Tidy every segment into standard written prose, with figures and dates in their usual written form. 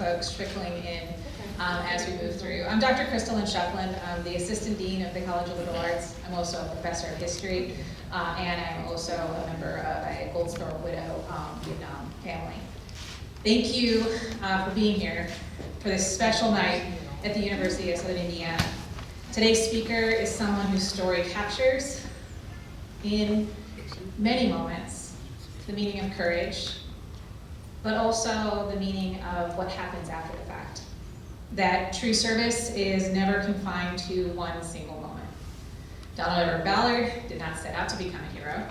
folks trickling in as we move through. I'm Dr. Crystalyn Shefflin. I'm the Assistant Dean of the College of Liberal Arts. I'm also a professor of history, and I'm also a member of a Gold Star Widow Vietnam family. Thank you for being here for this special night at the University of Southern Indiana. Today's speaker is someone whose story captures, in many moments, the meaning of courage, but also the meaning of what happens after the fact. That true service is never confined to one single moment. Donald Everett Ballard did not set out to become a hero.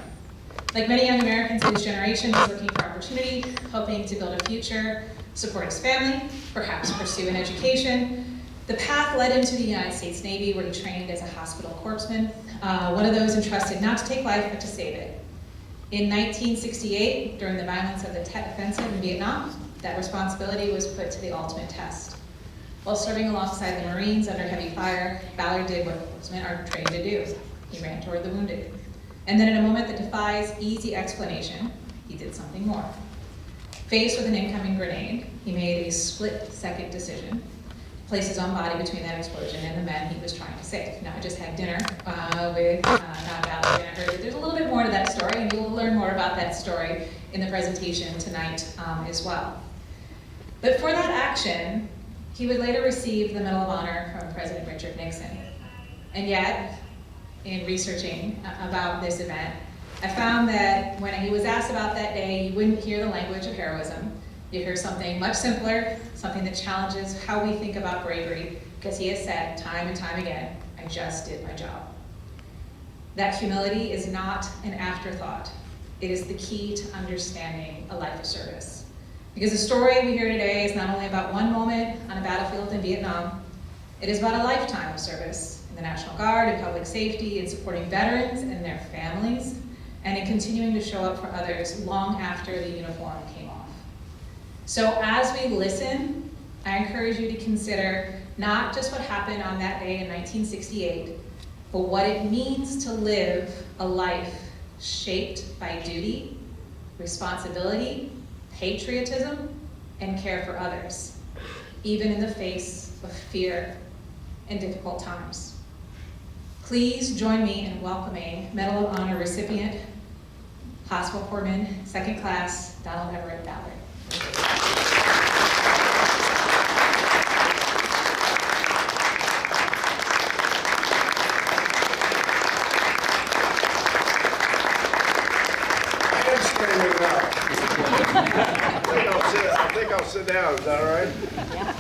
Like many young Americans in his generation, he's looking for opportunity, hoping to build a future, support his family, perhaps pursue an education. The path led him to the United States Navy, where he trained as a hospital corpsman, one of those entrusted not to take life, but to save it. In 1968, during the violence of the Tet Offensive in Vietnam, that responsibility was put to the ultimate test. While serving alongside the Marines under heavy fire, Ballard did what corpsmen are trained to do. He ran toward the wounded. And then in a moment that defies easy explanation, he did something more. Faced with an incoming grenade, he made a split-second decision, placed his own body between that explosion and the men he was trying to save. Now, I just had dinner with Don Ballard, and I heard that there's a little bit more to that story, and you'll learn more about that story in the presentation tonight as well. But for that action, he would later receive the Medal of Honor from President Richard Nixon. And yet, in researching about this event, I found that when he was asked about that day, you wouldn't hear the language of heroism. You hear something much simpler, something that challenges how we think about bravery, because he has said time and time again, I just did my job. That humility is not an afterthought. It is the key to understanding a life of service. Because the story we hear today is not only about one moment on a battlefield in Vietnam, it is about a lifetime of service in the National Guard, in public safety, in supporting veterans and their families, and in continuing to show up for others long after the uniform came off. So as we listen, I encourage you to consider not just what happened on that day in 1968, but what it means to live a life shaped by duty, responsibility, patriotism, and care for others, even in the face of fear and difficult times. Please join me in welcoming Medal of Honor recipient, Hospital Corpsman, 2nd Class, Donald Everett Ballard. I think I'll sit down. Is that all right? Yeah.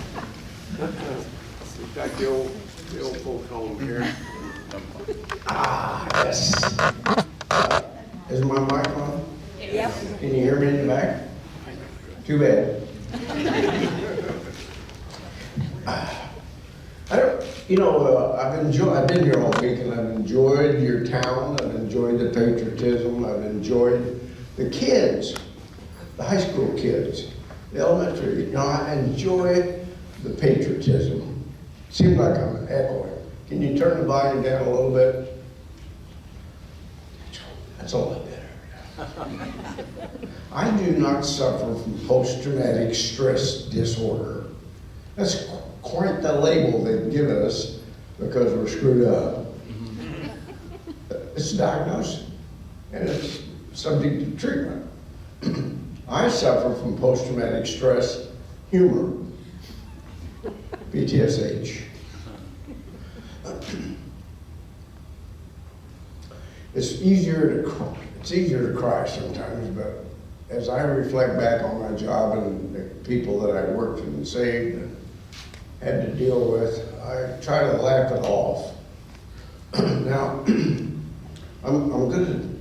We've got the old folks home here. Yes. Is my mic on? Yep. Can you hear me in the back? Too bad. I've been here all week, and I've enjoyed your town. I've enjoyed the patriotism. I've enjoyed the kids, the high school kids, the elementary. I enjoy the patriotism. Seems like I'm echoing. Can you turn the volume down a little bit? That's a lot better. I do not suffer from post-traumatic stress disorder. That's quite the label they've given us because we're screwed up. It's diagnosed and it's subject to treatment. I suffer from post-traumatic stress humor, PTSH. It's easier to cry sometimes, but as I reflect back on my job and the people that I worked and saved and had to deal with, I try to laugh it off. Now, I'm going to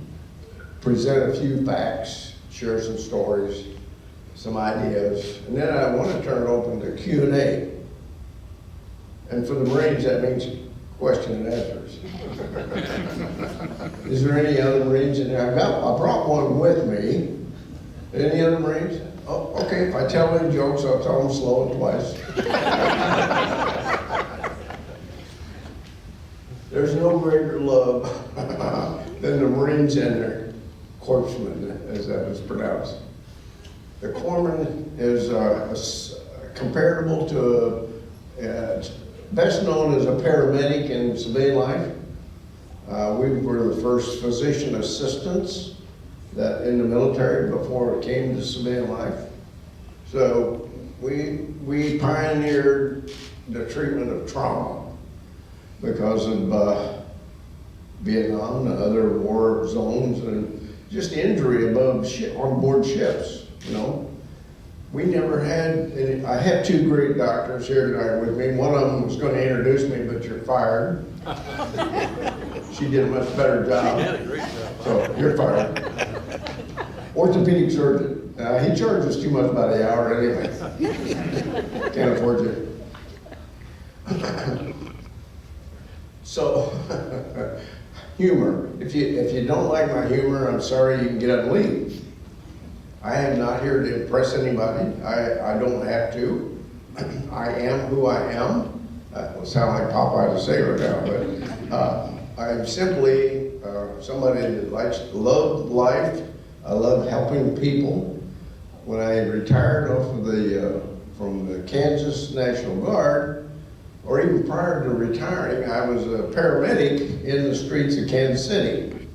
present a few facts, share some stories, some ideas, and then I want to turn it open to Q&A. And for the Marines, that means question and answers. Is there any other Marines in there? I brought one with me. Any other Marines? Oh, okay, if I tell any jokes, I'll tell them slow and twice. There's no greater love than the Marines and their corpsmen, as that is pronounced. The corpsman is a comparable to, best known as a paramedic in civilian life. We were the first physician assistants that in the military before it came to civilian life. So we pioneered the treatment of trauma because of Vietnam and other war zones and just injury on board ships, you know. We never had any. I have two great doctors here tonight with me. One of them was going to introduce me, but you're fired. She did a much better job. She did a great job. So you're fired. Orthopedic surgeon. He charges too much by the hour anyway. Can't afford you. So, humor. If you don't like my humor, I'm sorry, you can get up and leave. I am not here to impress anybody. I don't have to. I am who I am. That will sound like Popeye to say right now, but I'm simply somebody that love life. I love helping people. When I retired off of from the Kansas National Guard, or even prior to retiring, I was a paramedic in the streets of Kansas City.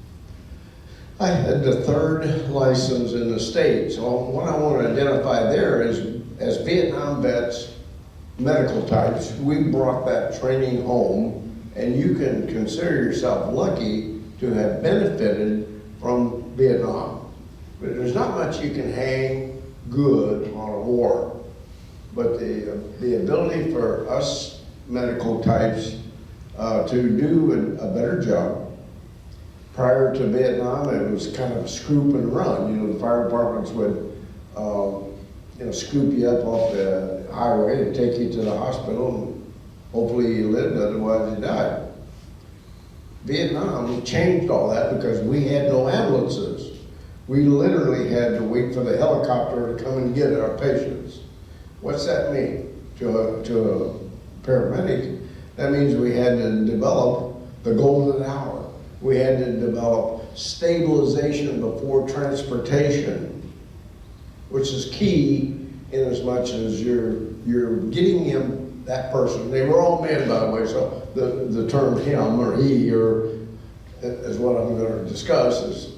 I had the third license in the state, so what I want to identify there is, as Vietnam vets, medical types, we brought that training home, and you can consider yourself lucky to have benefited from Vietnam. But there's not much you can hang good on a war. But the ability for us medical types to do a better job. Prior to Vietnam, it was kind of a scoop and run. You know, the fire departments would, scoop you up off the highway and take you to the hospital, and hopefully you lived, otherwise you died. Vietnam changed all that because we had no ambulances. We literally had to wait for the helicopter to come and get our patients. What's that mean to a paramedic? That means we had to develop the golden hour. We had to develop stabilization before transportation, which is key in as much as you're getting him, that person. They were all men, by the way, so the term him or he is what I'm going to discuss is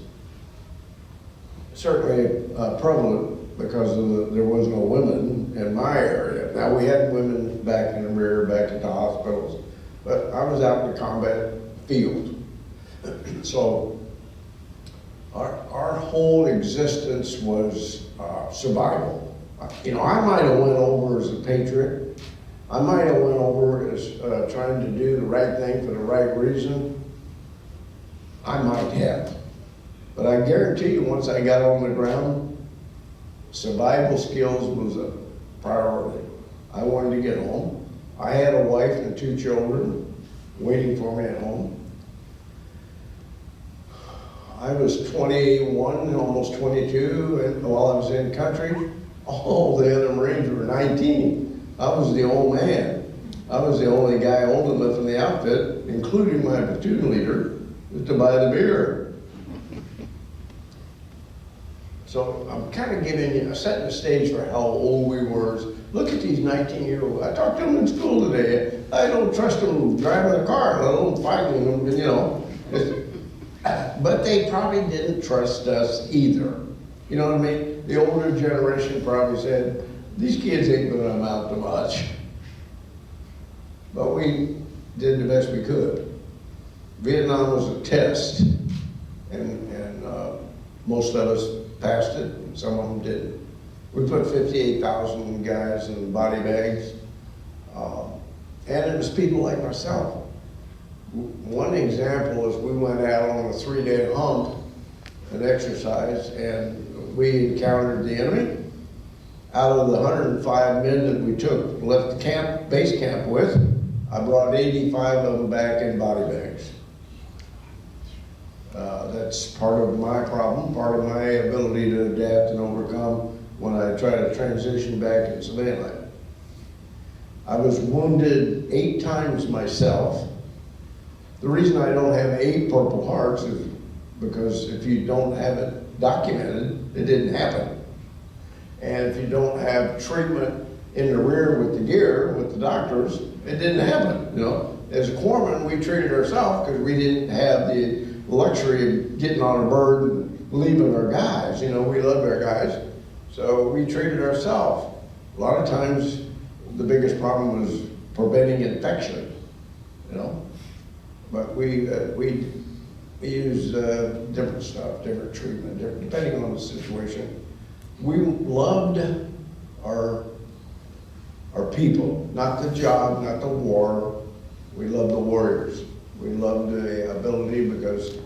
certainly prevalent because there was no women in my area. Now we had women back in the rear, back at the hospitals, but I was out in the combat field. So our whole existence was survival. You know, I might have went over as a patriot. I might have went over as trying to do the right thing for the right reason. I might have. But I guarantee you, once I got on the ground, survival skills was a priority. I wanted to get home. I had a wife and 2 children waiting for me at home. I was 21, almost 22, and while I was in country, all the other Marines were 19. I was the old man. I was the only guy old enough in the outfit, including my platoon leader, to buy the beer. So I'm kind of setting the stage for how old we were. Look at these 19-year-olds. I talked to them in school today. I don't trust them driving a car, let alone fighting them, you know. But they probably didn't trust us either. You know what I mean? The older generation probably said, these kids ain't gonna amount to much. But we did the best we could. Vietnam was a test, and most of us passed it, and some of them didn't. We put 58,000 guys in body bags, and it was people like myself. One example is we went out on a 3-day hump, an exercise, and we encountered the enemy. Out of the 105 men that we left the base camp with, I brought 85 of them back in body bags. That's part of my problem, part of my ability to adapt and overcome when I try to transition back in civilian life. I was wounded 8 times myself. The reason I don't have 8 Purple Hearts is because if you don't have it documented, it didn't happen. And if you don't have treatment in the rear with the gear, with the doctors, it didn't happen, you know. As a corpsman, we treated ourselves because we didn't have the luxury of getting on a bird and leaving our guys, you know, we loved our guys. So we treated ourselves. A lot of times, the biggest problem was preventing infection, you know. But we use different stuff, different treatment, depending on the situation. We loved our people, not the job, not the war. We loved the warriors. We loved the ability because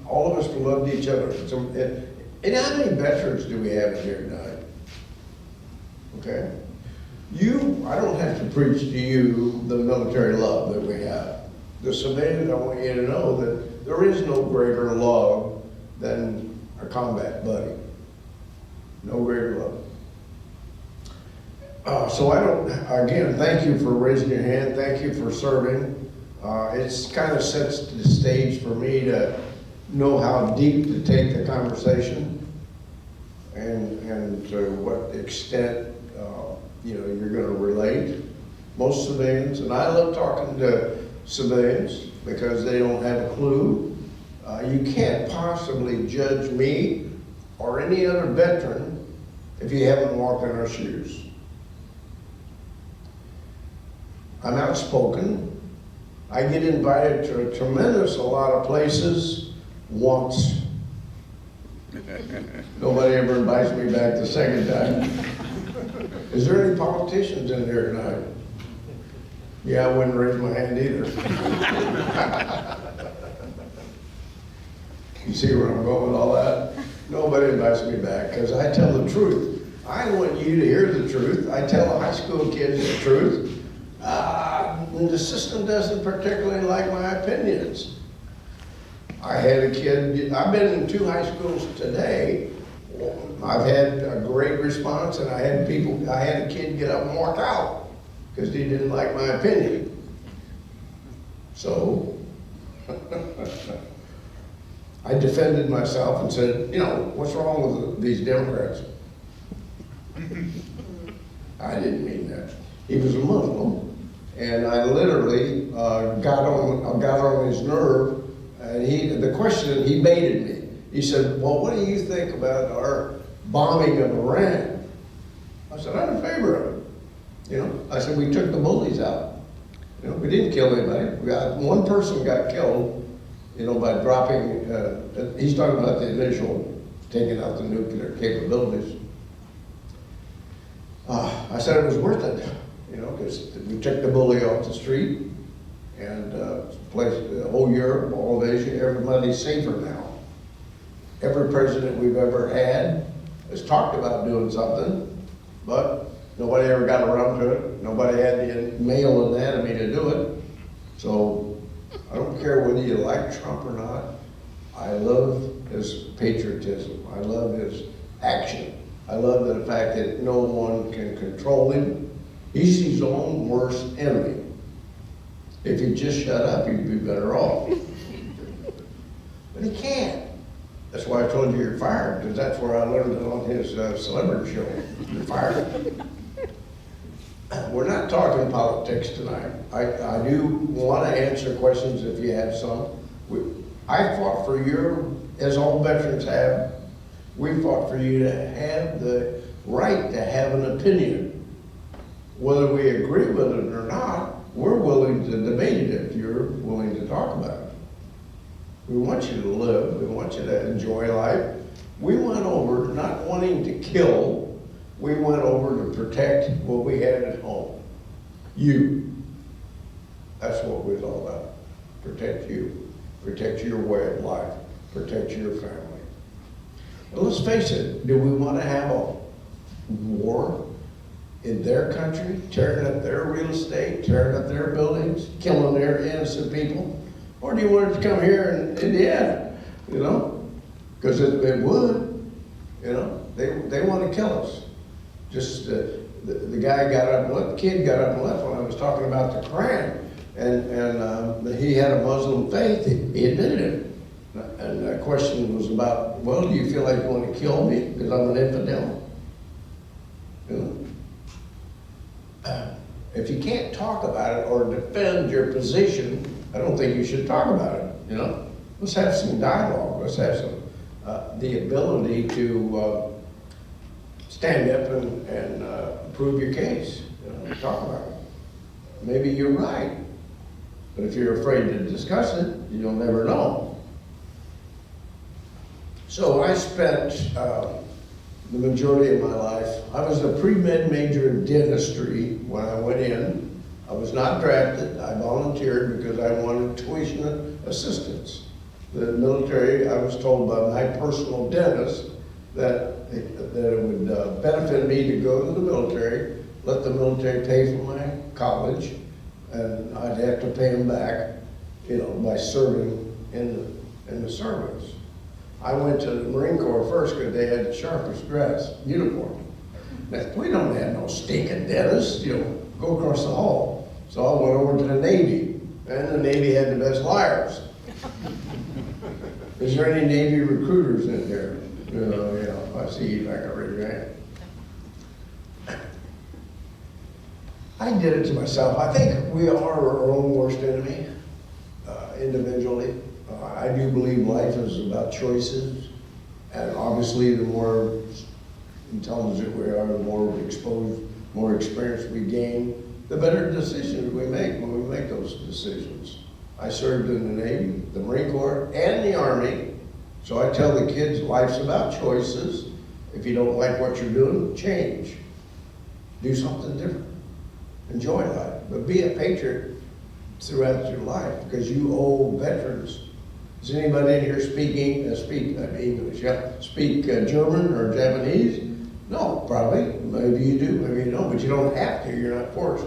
all of us loved each other. So, and how many veterans do we have in here tonight? Okay? I don't have to preach to you the military love that we have. The civilians, I want you to know that there is no greater love than a combat buddy. No greater love. So again, thank you for raising your hand. Thank you for serving. It's kind of sets the stage for me to know how deep to take the conversation and to what extent you're going to relate. Most civilians, and I love talking to civilians because they don't have a clue. You can't possibly judge me or any other veteran if you haven't walked in our shoes. I'm outspoken. I get invited to a tremendous lot of places once. Nobody ever invites me back the second time. Is there any politicians in here tonight? Yeah, I wouldn't raise my hand either. You see where I'm going with all that? Nobody invites me back because I tell the truth. I want you to hear the truth. I tell the high school kids the truth. The system doesn't particularly like my opinions. I had a kid, I've been in 2 high schools today. I've had a great response, and I had a kid get up and walk out because he didn't like my opinion. So, I defended myself and said, what's wrong with these Democrats? I didn't mean that. He was a Muslim, and I literally got on his nerve, and the question, he baited me. He said, well, what do you think about our bombing of Iran? I said, I'm in favor of it. I said, we took the bullies out. We didn't kill anybody. One person got killed, by dropping, he's talking about the initial taking out the nuclear capabilities. I said it was worth it, because we took the bully off the street, and the whole Europe, all of Asia, everybody's safer now. Every president we've ever had has talked about doing something, but nobody ever got around to it. Nobody had the male anatomy to do it. So I don't care whether you like Trump or not. I love his patriotism. I love his action. I love the fact that no one can control him. He's his own worst enemy. If he'd just shut up, he'd be better off. But he can't. That's why I told you you're fired, because that's where I learned it on his celebrity show. You're fired. We're not talking politics tonight. I do want to answer questions if you have some. I fought for as all veterans have, we fought for you to have the right to have an opinion. Whether we agree with it or not, we're willing to debate it if you're willing to talk about it. We want you to live. We want you to enjoy life. We went over not wanting to kill. We went over to protect what we had at home. You. That's what it was all about. Protect you. Protect your way of life. Protect your family. But let's face it, do we want to have a war in their country, tearing up their real estate, tearing up their buildings, killing their innocent people? Or do you want it to come here in Indiana, Because it would, They want to kill us. Just the guy got up and left, the kid got up and left when I was talking about the Quran. And he had a Muslim faith, he admitted it. And the question was about, well, do you feel like you want to kill me because I'm an infidel? if you can't talk about it or defend your position, I don't think you should talk about it, you know? Let's have some dialogue, let's have some, the ability to stand up and prove your case, you know, talk about it. Maybe you're right, but if you're afraid to discuss it, you'll never know. So I spent the majority of my life, I was a pre-med major in dentistry when I went in. I was not drafted, I volunteered because I wanted tuition assistance. The military, I was told by my personal dentist that it would benefit me to go to the military, let the military pay for my college, and I'd have to pay them back, you know, by serving in the service. I went to the Marine Corps first because they had the sharpest dress uniform. Now, we don't have no stinking dentists, you know, go across the hall. So I went over to the Navy, and the Navy had the best liars. Is there any Navy recruiters in there? You know, if I see you, I can raise your hand. I did it to myself. I think we are our own worst enemy, individually. I do believe life is about choices, and obviously the more intelligent we are, the more exposed, more experience we gain, the better decisions we make when we make those decisions. I served in the Navy, the Marine Corps, and the Army, so I tell the kids life's about choices. If you don't like what you're doing, change. Do something different. Enjoy life, but be a patriot throughout your life because you owe veterans. Does anybody in here speak English? Yeah, speak German or Japanese? No, probably. Maybe you do, maybe you don't, but you don't have to. You're not forced.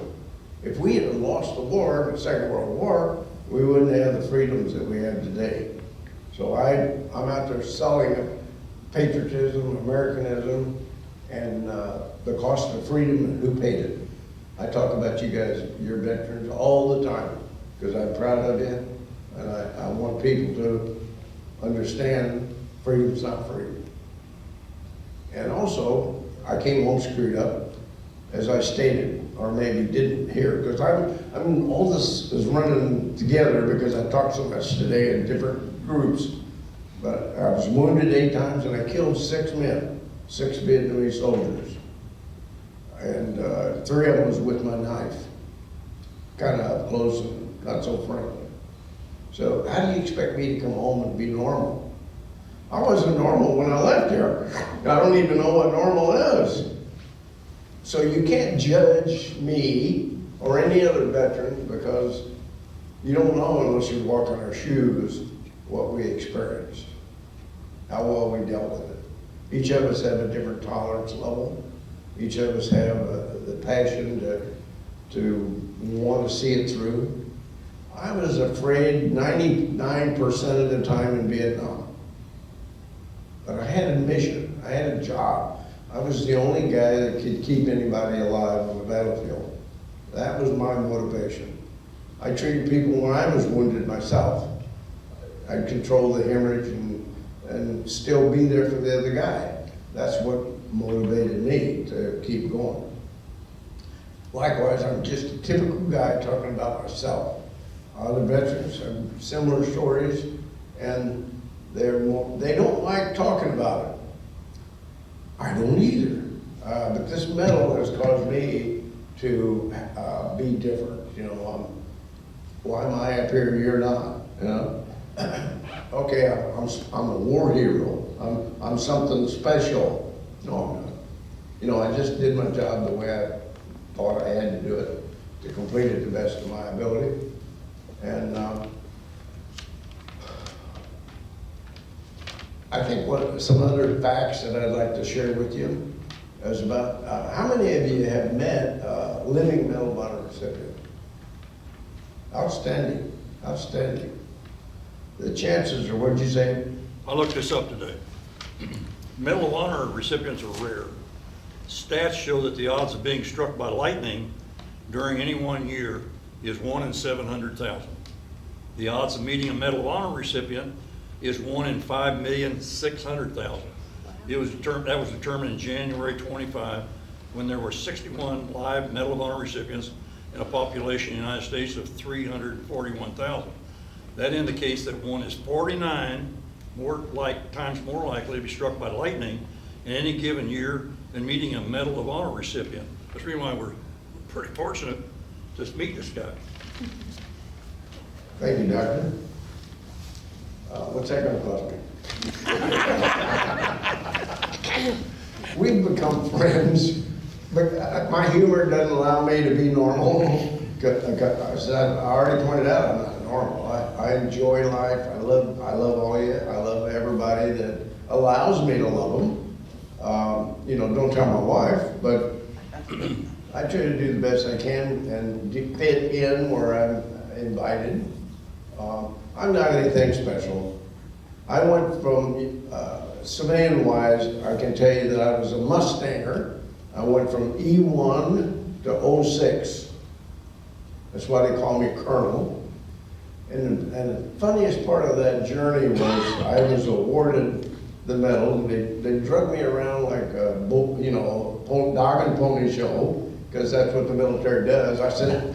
If we had lost the war, the Second World War, we wouldn't have the freedoms that we have today. So I'm out there selling patriotism, Americanism, and the cost of freedom and who paid it. I talk about you guys, your veterans, all the time because I'm proud of you. And I want people to understand freedom's not free. And also, I came home screwed up, as I stated, or maybe didn't hear, because all this is running together because I talked so much today in different groups. But I was wounded 8 times and I killed 6 men, 6 Vietnamese soldiers. And 3 of them was with my knife, kind of up close and not so friendly. So how do you expect me to come home and be normal? I wasn't normal when I left here. I don't even know what normal is. So you can't judge me or any other veteran because you don't know unless you walk in our shoes what we experienced, how well we dealt with it. Each of us have a different tolerance level. Each of us have the passion to want to see it through. I was afraid 99% of the time in Vietnam. But I had a mission, I had a job. I was the only guy that could keep anybody alive on the battlefield. That was my motivation. I treated people when I was wounded myself. I'd control the hemorrhage and still be there for the other guy. That's what motivated me to keep going. Likewise, I'm just a typical guy talking about myself. Other veterans have similar stories, and they don't like talking about it. I don't either. But this medal has caused me to be different. You know, why am I up here? You're not. You know. Okay, I'm a war hero. I'm something special. No, I'm not. You know, I just did my job the way I thought I had to do it to complete it to the best of my ability. And I think some other facts that I'd like to share with you is about how many of you have met a living Medal of Honor recipient? Outstanding, outstanding. The chances are, what did you say? I looked this up today. Medal of Honor recipients are rare. Stats show that the odds of being struck by lightning during any one year is 1 in 700,000. The odds of meeting a Medal of Honor recipient is 1 in 5,600,000. That was determined in January 25 when there were 61 live Medal of Honor recipients in a population in the United States of 341,000. That indicates that one is 49 times more likely to be struck by lightning in any given year than meeting a Medal of Honor recipient. That's the reason why we're pretty fortunate to meet this guy. Thank you, Doctor. What's that gonna cost me? We've become friends, but my humor doesn't allow me to be normal. As I already pointed out, I'm not normal. I enjoy life. I love all of you. I love everybody that allows me to love them. Don't tell my wife, but I try to do the best I can and fit in where I'm invited. I'm not anything special. I went from, civilian-wise, I can tell you that I was a Mustanger. I went from E1 to 06. That's why they call me Colonel. And the funniest part of that journey was I was awarded the medal. They drug me around like a dog and pony show, because that's what the military does. I said,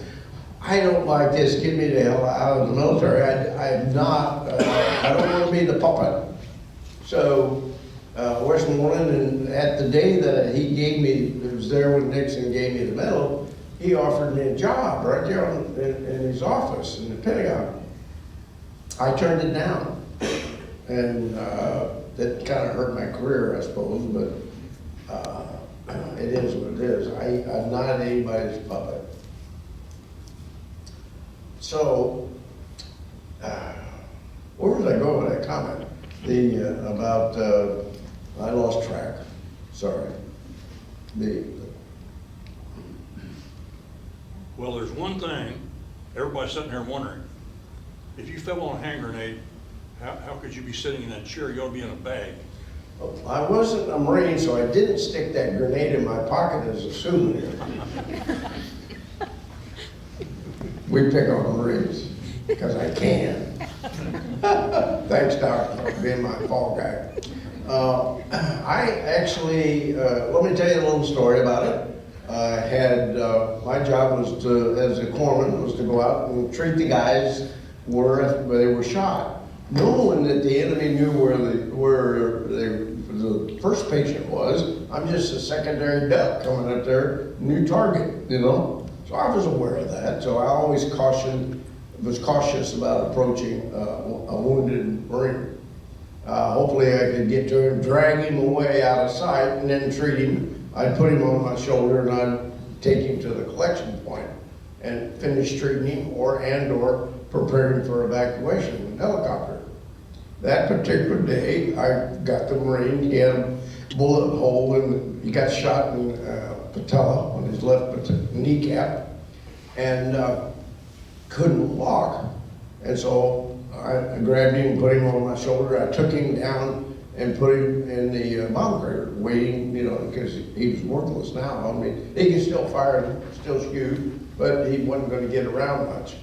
I don't like this, get me the hell out of the military. I don't want to be the puppet. So, Westmoreland, and at the day that he gave me, it was there when Nixon gave me the medal, he offered me a job right there in his office in the Pentagon. I turned it down. And that kind of hurt my career, I suppose, but it is what it is. I'm not anybody's puppet. So, where was I going with that comment? I lost track, sorry. Well, there's one thing, everybody's sitting here wondering, if you fell on a hand grenade, how could you be sitting in that chair? You ought to be in a bag. I wasn't a Marine, so I didn't stick that grenade in my pocket as a souvenir. We pick on Marines, because I can. Thanks, Doc, for being my fall guy. I actually, let me tell you a little story about it. I had, my job was as a corpsman, was to go out and treat the guys where they were shot. No one that the enemy knew where the first patient was. I'm just a secondary duck coming up there, new target, So I was aware of that. So I always was cautious about approaching a wounded Marine. Hopefully I could get to him, drag him away out of sight, and then treat him. I'd put him on my shoulder and I'd take him to the collection point and finish treating him or prepare him for evacuation with a helicopter. That particular day, I got the Marine. He had a bullet hole and he got shot in patella on his left kneecap and couldn't walk. And so I grabbed him and put him on my shoulder. I took him down and put him in the bomb crater, waiting, because he was worthless now. I mean, he could still fire and still shoot, but he wasn't going to get around much.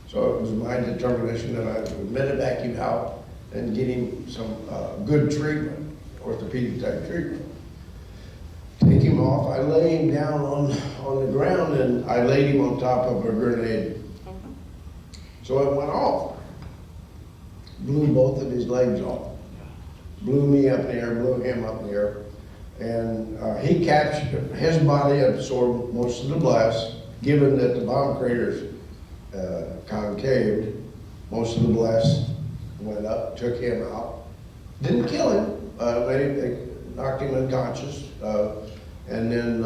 So it was my determination that I would medevac him out and get him some good treatment, orthopedic type treatment. Take him off. I lay him down on the ground and I laid him on top of a grenade. So it went off. Blew both of his legs off. Blew me up in the air, blew him up in the air. And he captured, his body absorbed most of the blast, given that the bomb crater's concaved, most of the blast went up, took him out. Didn't kill him, they knocked him unconscious. And then,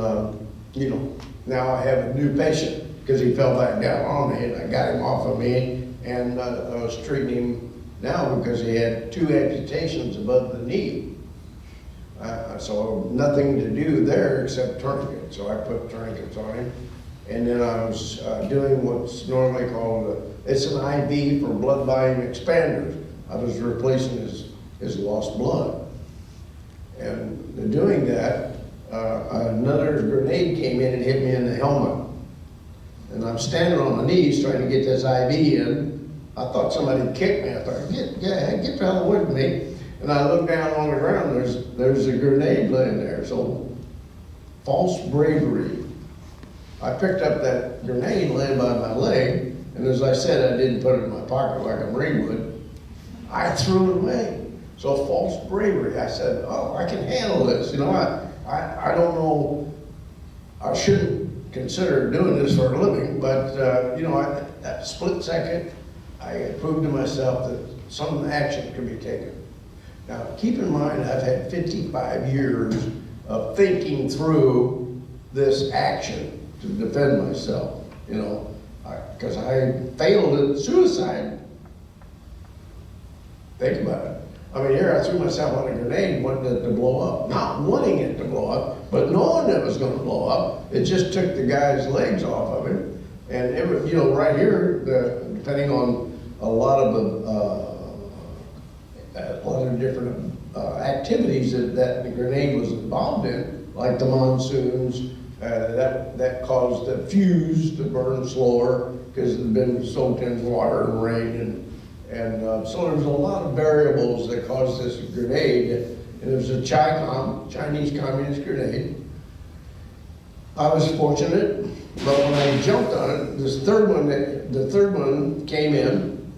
now I have a new patient because he fell back down on me and I got him off of me and I was treating him now because he had 2 amputations above the knee. So nothing to do there except tourniquet. So I put tourniquets on him. And then I was doing what's normally called, it's an IV for blood volume expanders. I was replacing his lost blood. And doing that, another grenade came in and hit me in the helmet. And I'm standing on my knees trying to get this IV in. I thought somebody kicked me. I thought, get the hell away from me. And I looked down on the ground, there's a grenade laying there. So false bravery. I picked up that grenade laying by my leg, and as I said, I didn't put it in my pocket like a Marine would. I threw it away. So false bravery. I said, oh, I can handle this. You know, I don't know, I shouldn't consider doing this for a living, but, you know, that split second, I proved to myself that some action could be taken. Now, keep in mind, I've had 55 years of thinking through this action to defend myself, you know, because I failed at suicide. Think about it. I mean, here I threw myself on a grenade, wanting it to blow up. Not wanting it to blow up, but knowing it was going to blow up. It just took the guy's legs off of him. And it was, you know, right here, depending on a lot of different activities that the grenade was involved in, like the monsoons, that caused the fuse to burn slower because it had been soaked in water and rain. And so there was a lot of variables that caused this grenade, and it was a Chinese communist grenade. I was fortunate, but when I jumped on it, the third one came in,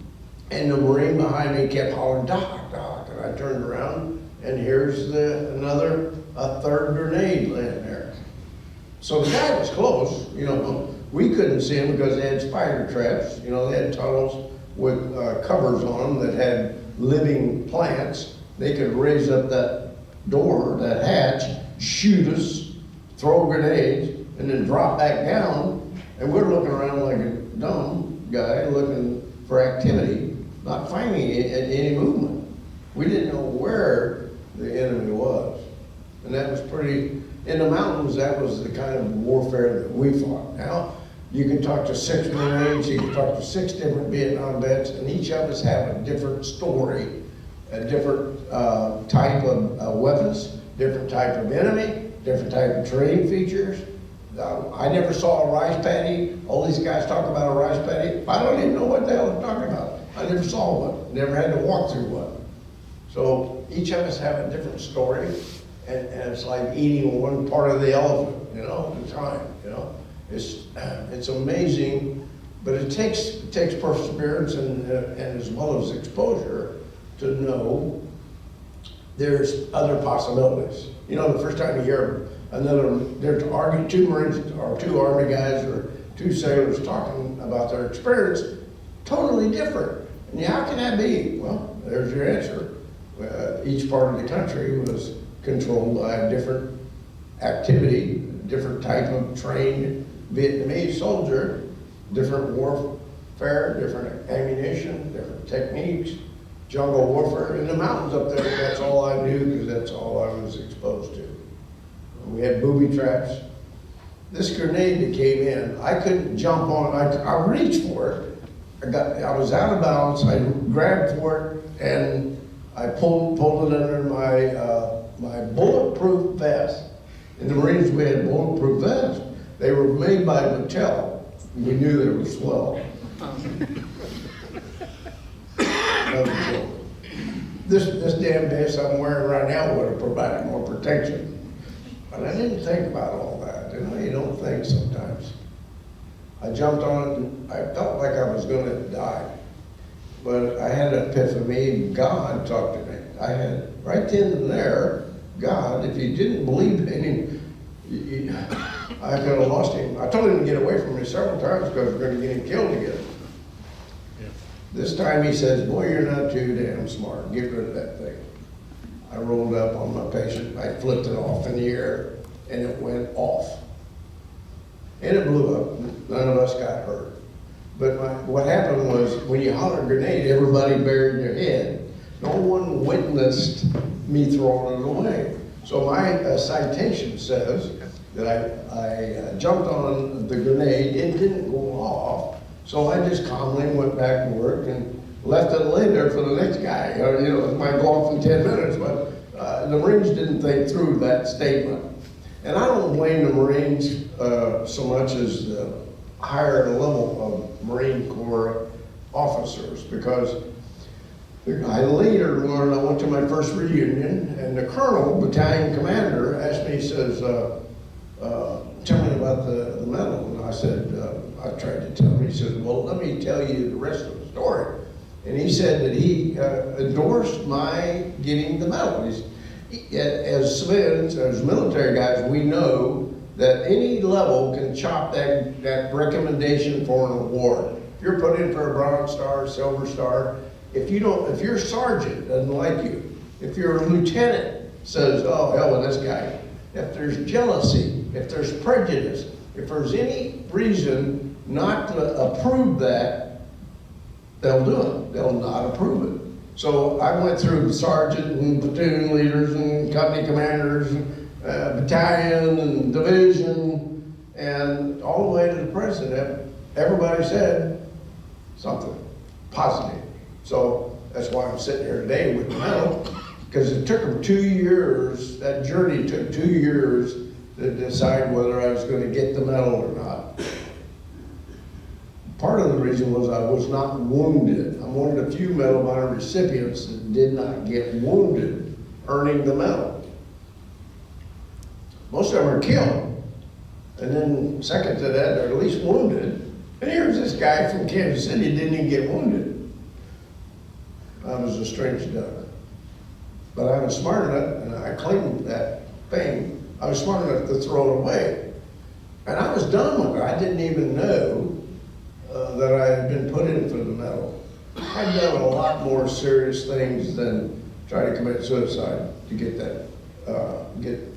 and the Marine behind me kept hollering, "Doc, Doc," and I turned around, and here's a third grenade laying there. So the guy was close, you know, we couldn't see him because they had spider traps, you know, they had tunnels with covers on them that had living plants. They could raise up that door, that hatch, shoot us, throw grenades, and then drop back down, and we're looking around like a dumb guy looking for activity, not finding any movement. We didn't know where the enemy was. And that was pretty, in the mountains, that was the kind of warfare that we fought. Now, you can talk to 6 Marines, you can talk to 6 different Vietnam vets, and each of us have a different story, a different type of weapons, different type of enemy, different type of terrain features. I never saw a rice paddy. All these guys talk about a rice paddy. I don't even know what the hell they're talking about. I never saw one, never had to walk through one. So each of us have a different story, and it's like eating one part of the elephant, you know, at a time, you know. It's amazing, but it takes perseverance and as well as exposure to know there's other possibilities. You know, the first time you hear there's 2 Marines or 2 Army guys or 2 sailors talking about their experience, totally different. And how can that be? Well, there's your answer. Each part of the country was controlled by a different activity, different type of trained Vietnamese soldier, different warfare, different ammunition, different techniques, jungle warfare. In the mountains up there, that's all I knew because that's all I was exposed to. We had booby traps. This grenade that came in, I couldn't jump on it. I reached for it. I was out of balance. I grabbed for it and I pulled it under my bulletproof vest. In the Marines, we had bulletproof vests. They were made by Mattel. We knew they were swell. This damn vest I'm wearing right now would have provided more protection. But I didn't think about all that. You know, you don't think sometimes. I jumped on it and I felt like I was going to die. But I had an epiphany. God talked to me. I had, right then and there, God, if you didn't believe in him, I could have lost him. I told him to get away from me several times because we're going to get him killed together. Yeah. This time he says, boy, you're not too damn smart. Get rid of that thing. I rolled up on my patient. I flipped it off in the air, and it went off. And it blew up. None of us got hurt. But what happened was, when you holler grenade, everybody buried their head. No one witnessed me throwing it away. So my citation says that I jumped on the grenade, it didn't go off, so I just calmly went back to work and left it lay there for the next guy. You know, it might go off in 10 minutes, but the Marines didn't think through that statement. And I don't blame the Marines so much as the higher level of Marine Corps officers, because I later learned, I went to my first reunion, and the colonel, battalion commander, asked me, he says, tell me about the medal. And I said, I tried to tell him. He said, well, let me tell you the rest of the story. And he said that he endorsed my getting the medal. As civilians, as military guys, we know that any level can chop that recommendation for an award. If you're put in for a Bronze Star, Silver Star, if your sergeant doesn't like you, if your lieutenant says, oh, hell with this guy, if there's jealousy, if there's prejudice, if there's any reason not to approve that, they'll do it. They'll not approve it. So I went through sergeant and platoon leaders and company commanders and battalion and division and all the way to the president. Everybody said something positive. So that's why I'm sitting here today with the medal, because it took them 2 years, that journey took 2 years to decide whether I was going to get the medal or not. Part of the reason was I was not wounded. I'm one of the few Medal of Honor recipients that did not get wounded earning the medal. Most of them are killed. And then second to that, they're at least wounded. And here's this guy from Kansas City didn't even get wounded. I was a strange duck. But I was smart enough, and I claimed that fame, I was smart enough to throw it away. And I was done with it. I didn't even know that I had been put in for the medal. I'd done a lot more serious things than try to commit suicide to get that,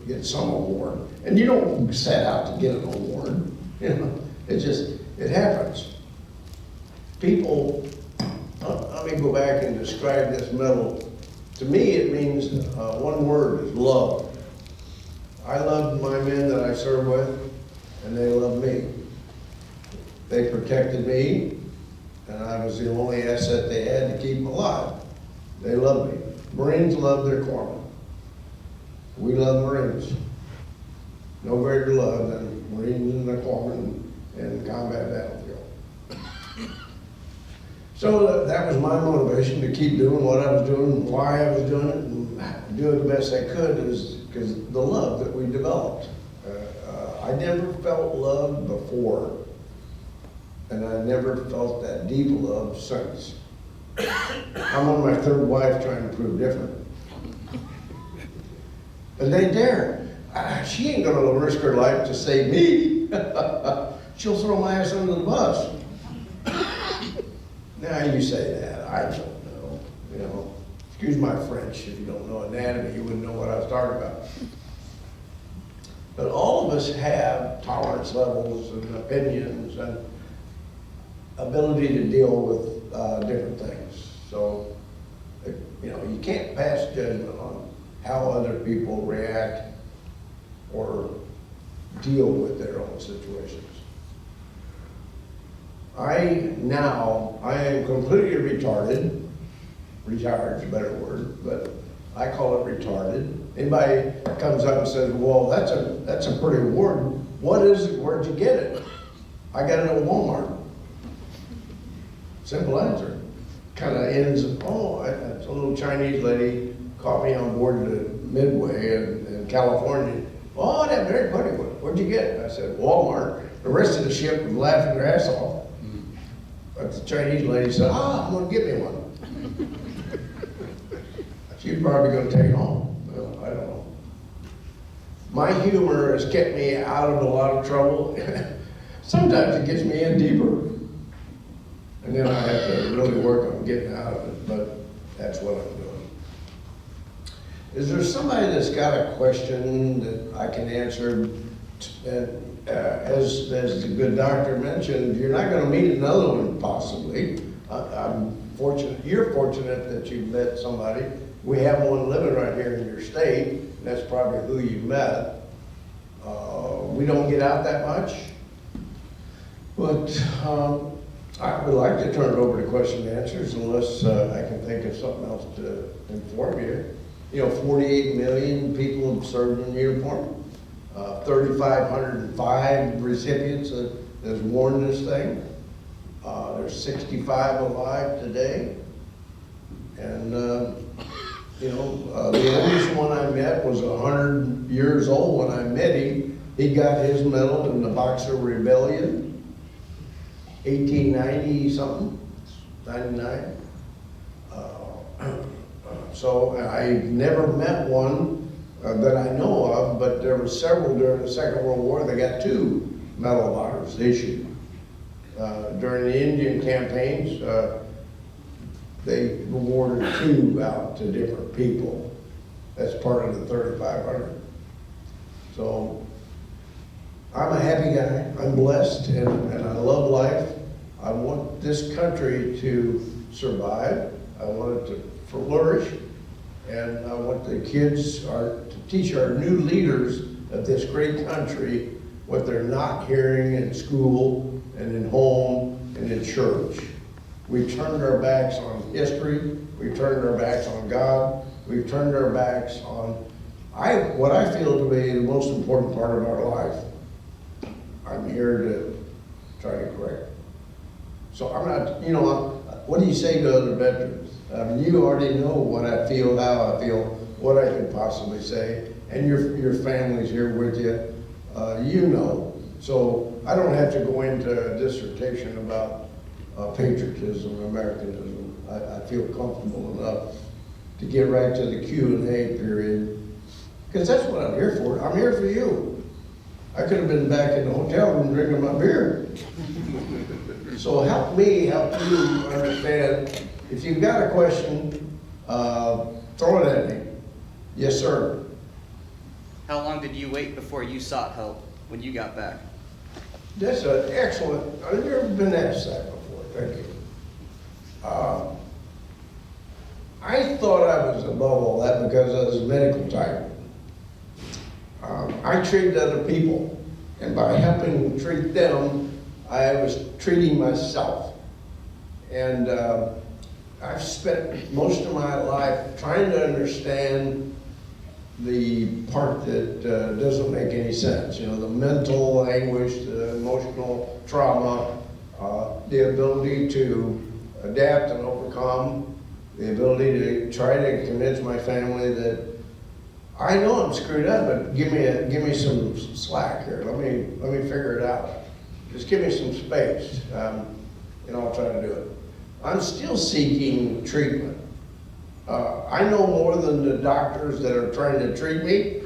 get some award. And you don't set out to get an award, you know. It happens. People, let me go back and describe this medal. To me, it means one word is love. I loved my men that I served with, and they loved me. They protected me, and I was the only asset they had to keep them alive. They loved me. Marines love their corpsmen. We love Marines. No greater love than Marines and their corpsmen in the combat battlefield. So that was my motivation to keep doing what I was doing, why I was doing it, and do it the best I could, is because the love that we developed. I never felt love before, and I never felt that deep love since. I'm on my third wife trying to prove different. And they dare. She ain't gonna risk her life to save me. She'll throw my ass under the bus. Now you say that, I don't know. You know, excuse my French, if you don't know anatomy, you wouldn't know what I was talking about. But all of us have tolerance levels and opinions and ability to deal with different things. So, you know, you can't pass judgment on how other people react or deal with their own situations. I am completely retired is a better word, but I call it retarded. Anybody comes up and says, well, that's a pretty award. What is it? Where'd you get it? I got it at Walmart. Simple answer. Kind of ends, it's a little Chinese lady caught me on board the Midway in California. Oh, that very pretty one. Where'd you get it? I said, Walmart. The rest of the ship was laughing their ass off. But the Chinese lady said, I'm gonna get me one. She's probably gonna take it home. Well, I don't know. My humor has kept me out of a lot of trouble. Sometimes it gets me in deeper. And then I have to really work on getting out of it, but that's what I'm doing. Is there somebody that's got a question that I can answer? And as the good doctor mentioned, you're not going to meet another one possibly. I'm fortunate, you're fortunate that you've met somebody. We have one living right here in your state, and that's probably who you met. We don't get out that much, but I would like to turn it over to question and answers unless I can think of something else to inform you. You know, 48 million people have served in uniform. 3,505 recipients that has worn this thing. There's 65 alive today. And, you know, the oldest one I met was 100 years old when I met him. He got his medal in the Boxer Rebellion, 1890 something, 99. So I never met one that I know of, but there were several during the Second World War. They got 2 Medal of Honors issued. During the Indian campaigns, they awarded 2 out to different people. That's part of the 3,500. So I'm a happy guy. I'm blessed, and I love life. I want this country to survive. I want it to flourish, and I want the kids to teach our new leaders of this great country what they're not hearing in school and in home and in church. We've turned our backs on history. We've turned our backs on God. We've turned our backs on what I feel to be the most important part of our life. I'm here to try to correct. So I'm not, what do you say to other veterans? You already know what I feel, how I feel, what I could possibly say, and your family's here with you. You know. So I don't have to go into a dissertation about patriotism, Americanism. I feel comfortable enough to get right to the Q&A period, because that's what I'm here for. I'm here for you. I could have been back in the hotel room drinking my beer. So help me help you understand. If you've got a question, throw it at me. Yes, sir. How long did you wait before you sought help when you got back? That's an excellent, I've never been asked that before, thank you. I thought I was above all that because I was a medical type. I treated other people, and by helping treat them, I was treating myself. And I've spent most of my life trying to understand the part that doesn't make any sense. The mental anguish, the emotional trauma, the ability to adapt and overcome, the ability to try to convince my family that I know I'm screwed up, but give me some slack here. Let me figure it out. Just give me some space, and I'll try to do it. I'm still seeking treatment. I know more than the doctors that are trying to treat me,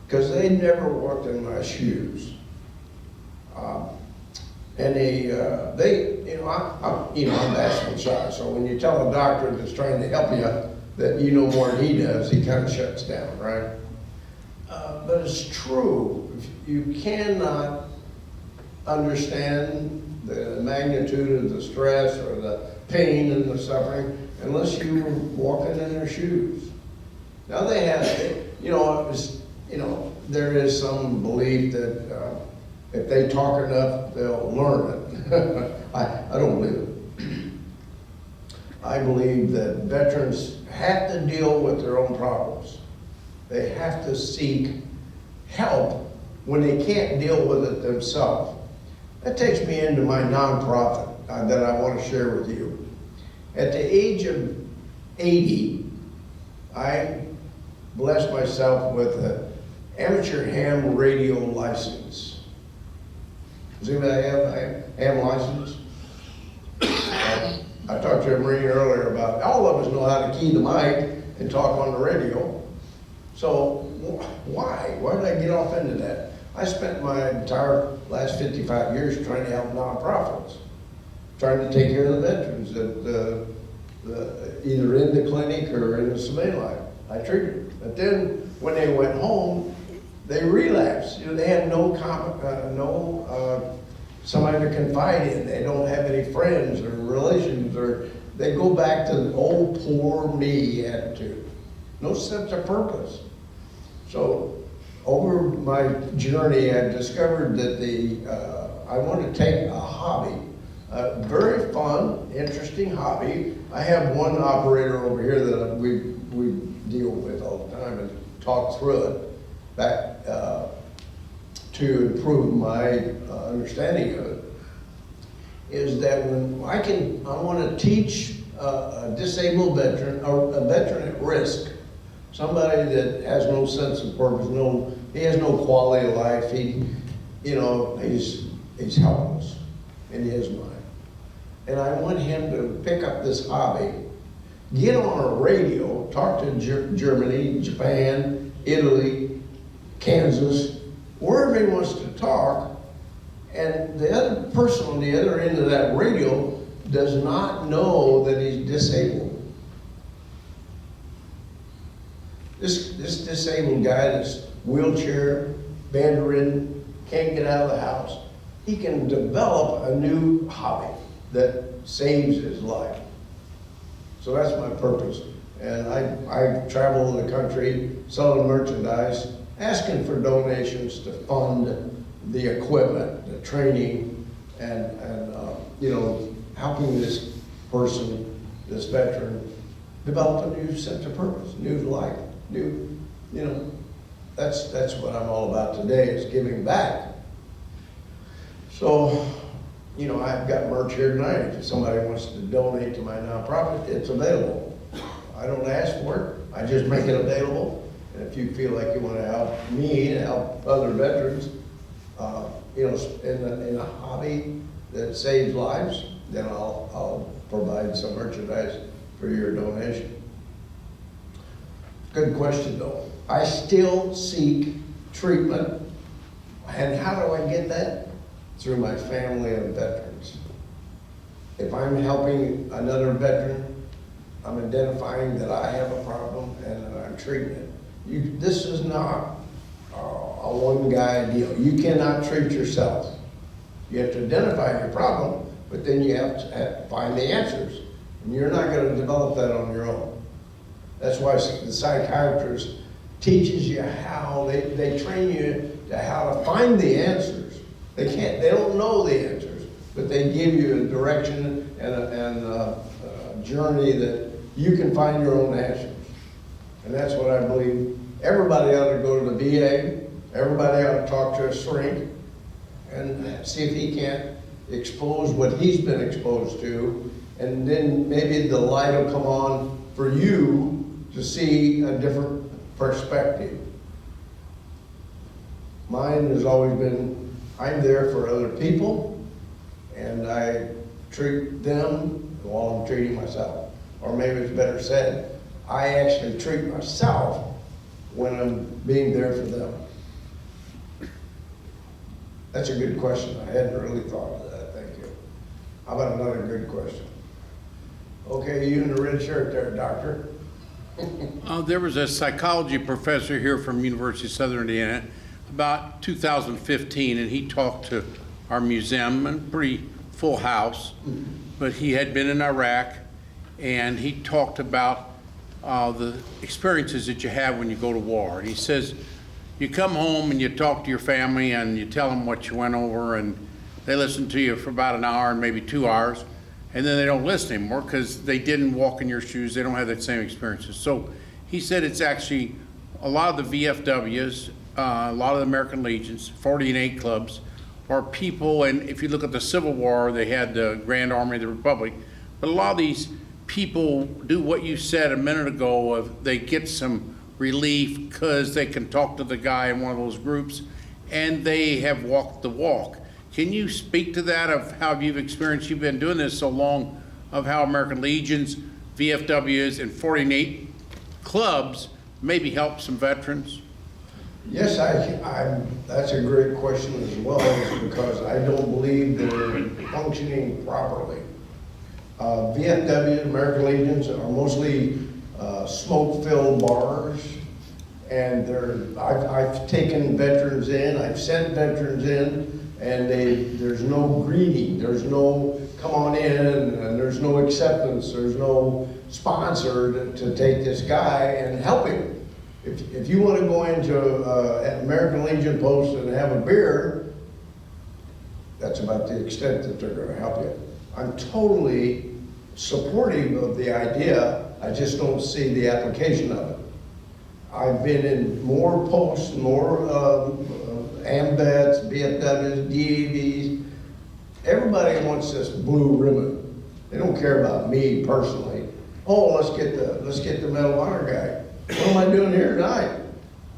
because they never walked in my shoes. And I'm bashful shy. So when you tell a doctor that's trying to help you that you know more than he does, he kind of shuts down, right? But it's true. You cannot understand the magnitude of the stress or the pain and the suffering unless you were walking in their shoes. Now they have, there is some belief that if they talk enough, they'll learn it. I don't believe it. I believe that veterans have to deal with their own problems. They have to seek help when they can't deal with it themselves. That takes me into my nonprofit that I want to share with you. At the age of 80, I blessed myself with an amateur ham radio license. Does anybody have a ham license? I talked to a Marine earlier about all of us know how to key the mic and talk on the radio. So why? Why did I get off into that? I spent my entire last 55 years trying to help nonprofits, trying to take care of the veterans that either in the clinic or in the civilian life. I treated them. But then when they went home, they relapsed. They had somebody to confide in. They don't have any friends or relations, or they go back to the old poor me attitude. No sense of purpose. So over my journey, I discovered that I want to take a hobby, a very fun, interesting hobby. I have one operator over here that we deal with all the time and talk through it back to improve my understanding of it. Is that when I want to teach a disabled veteran or a veteran at risk, somebody that has no sense of purpose, no He has no quality of life. He's helpless in his mind. And I want him to pick up this hobby, get on a radio, talk to Germany, Japan, Italy, Kansas, wherever he wants to talk, and the other person on the other end of that radio does not know that he's disabled. This disabled guy that's wheelchair, bedridden, can't get out of the house, he can develop a new hobby that saves his life. So that's my purpose. And I travel the country selling merchandise, asking for donations to fund the equipment, the training, and helping this person, this veteran, develop a new sense of purpose, new life, that's what I'm all about today, is giving back. So, I've got merch here tonight. If somebody wants to donate to my nonprofit, it's available. I don't ask for it, I just make it available. And if you feel like you want to help me and help other veterans, in a hobby that saves lives, then I'll provide some merchandise for your donation. Good question though. I still seek treatment. And how do I get that? Through my family of veterans. If I'm helping another veteran, I'm identifying that I have a problem and that I'm treating it. This is not a one-guy deal. You cannot treat yourself. You have to identify your problem, but then you have to find the answers. And you're not going to develop that on your own. That's why the psychiatrist teaches you how, they train you to how to find the answers. They don't know the answers, but they give you a direction and a journey that you can find your own answers. And that's what I believe. Everybody ought to go to the VA. Everybody ought to talk to a shrink and see if he can't expose what he's been exposed to. And then maybe the light will come on for you to see a different perspective. Mine has always been, I'm there for other people, and I treat them while I'm treating myself. Or maybe it's better said, I actually treat myself when I'm being there for them. That's a good question. I hadn't really thought of that. Thank you. How about another good question? Okay, you in the red shirt there, doctor. There was a psychology professor here from University of Southern Indiana about 2015, and he talked to our museum, and pretty full house, but he had been in Iraq, and he talked about the experiences that you have when you go to war. And he says, you come home and you talk to your family and you tell them what you went over, and they listen to you for about an hour and maybe 2 hours, and then they don't listen anymore because they didn't walk in your shoes. They don't have that same experiences. So he said it's actually a lot of the VFWs, a lot of the American Legions, 48 clubs, are people, and if you look at the Civil War, they had the Grand Army of the Republic, but a lot of these people do what you said a minute ago, of they get some relief because they can talk to the guy in one of those groups, and they have walked the walk. Can you speak to that, of how you've experienced, you've been doing this so long, of how American Legions, VFWs, and 48 clubs maybe help some veterans? Yes, that's a great question as well, because I don't believe they're functioning properly. VFW, American Legions, are mostly smoke-filled bars, and I've taken veterans in, I've sent veterans in, and there's no greeting, there's no come on in, and there's no acceptance, there's no sponsor to take this guy and help him. If you want to go into an American Legion post and have a beer, that's about the extent that they're going to help you. I'm totally supportive of the idea, I just don't see the application of it. I've been in more posts, more AMVETs, BFWs, DAVs. Everybody wants this blue ribbon. They don't care about me personally. Oh, let's get the Medal of Honor guy. What am I doing here tonight?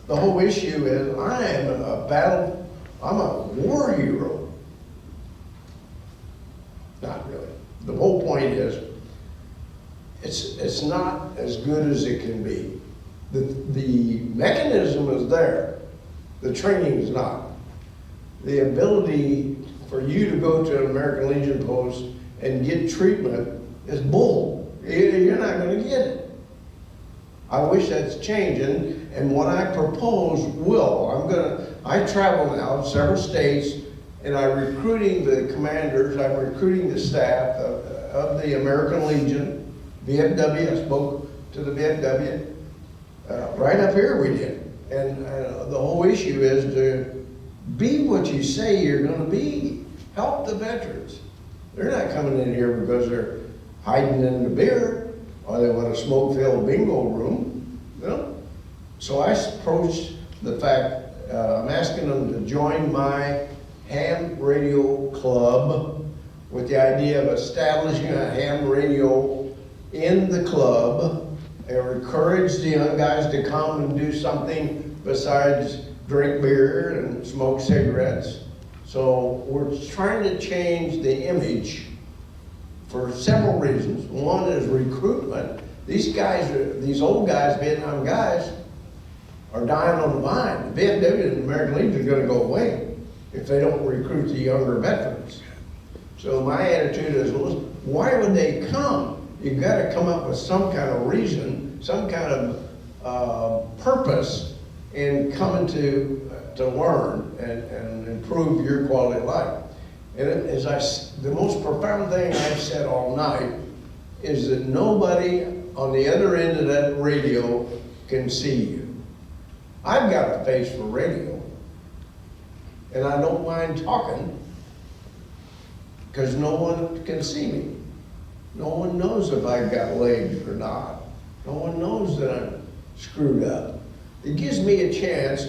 the whole issue is I'm a war hero. Not really. The whole point is, it's not as good as it can be. The mechanism is there, the training is not. The ability for you to go to an American Legion post and get treatment is bull. You're not gonna get it. I wish that's changing, and what I propose will. I travel now several states, and I'm recruiting the commanders, I'm recruiting the staff of the American Legion, VFW. I spoke to the VFW. Right up here we did. And the whole issue is to be what you say you're gonna be. Help the veterans. They're not coming in here because they're hiding in the beer or they want a smoke-filled bingo room. No. So I approached the fact, I'm asking them to join my ham radio club with the idea of establishing a ham radio in the club and encourage the young guys to come and do something besides drink beer and smoke cigarettes. So we're trying to change the image for several reasons. One is recruitment. These old guys, Vietnam guys, are dying on the vine. The VFW and the American Legion are gonna go away if they don't recruit the younger veterans. So my attitude is, well, why would they come? You've gotta come up with some kind of reason, some kind of purpose in coming to learn and improve your quality of life. And the most profound thing I've said all night is that nobody on the other end of that radio can see you. I've got a face for radio, and I don't mind talking because no one can see me. No one knows if I've got legs or not. No one knows that I'm screwed up. It gives me a chance,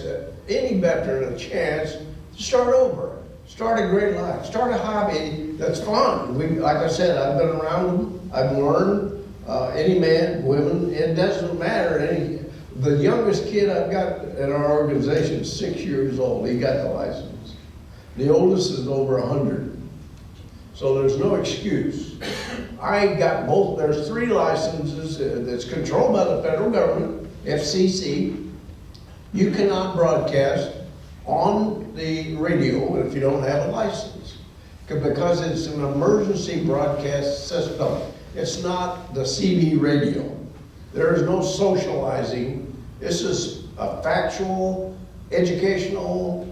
any veteran, a chance to start over, start a great life, start a hobby that's fun. Like I said, I've been around them, I've learned, any man, women, it doesn't matter. The youngest kid I've got in our organization is 6 years old, he got the license. The oldest is over 100. So there's no excuse. I got both, there's 3 licenses that's controlled by the federal government, FCC. You cannot broadcast on the radio if you don't have a license, because it's an emergency broadcast system. It's not the CB radio. There is no socializing. This is a factual, educational,